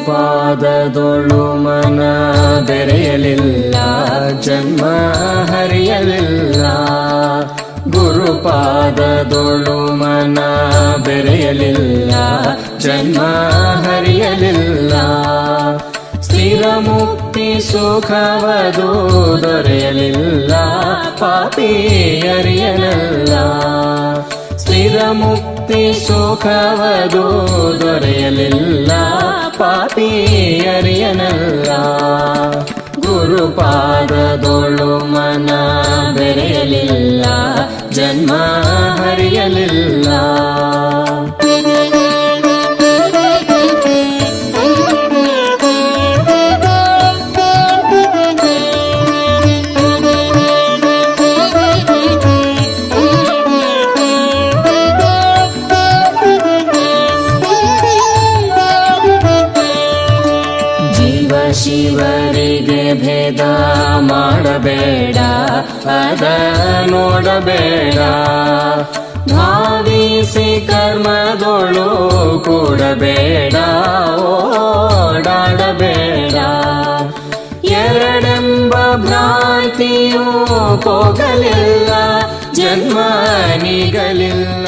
ಗುರುಪಾದದೊಳು ಮನ ಬೆರೆಯಲಿಲ್ಲ, ಜನ್ಮ ಹರಿಯಲಿಲ್ಲ. ಗುರುಪಾದದೊಳು ಮನ ಬೆರೆಯಲಿಲ್ಲ, ಜನ್ಮ ಹರಿಯಲಿಲ್ಲ. ಸ್ಥಿರ ಮುಕ್ತಿ ಸುಖವದು ದೊರೆಯಲಿಲ್ಲ, ಪಾಪಿ ಅರಿಯಲಿಲ್ಲ. ಸ್ಥಿರ ಮುಕ್ತಿ ಸುಖವದು ದೊರೆಯಲಿಲ್ಲ, ಪಾಪಿ ಅರಿಯನಲ್ಲ. ಗುರುಪಾದದೊಳು ಮನ ಬೆರೆಯಲಿಲ್ಲ, ಜನ್ಮ ಹರಿಯಲಿಲ್ಲ. ಶಿವರಿಗೆ ಭೇದ ಮಾಡಬೇಡ, ಅದ ನೋಡಬೇಡ. ಭಾವಿಸಿ ಕರ್ಮದೊಳು ಕೂಡಬೇಡ, ಓಡಾಡಬೇಡ. ಎರಡೆಂಬ ಭ್ರಾಂತಿಯೂ ಹೋಗಲಿಲ್ಲ, ಜನ್ಮ ನಿಗಲಿಲ್ಲ.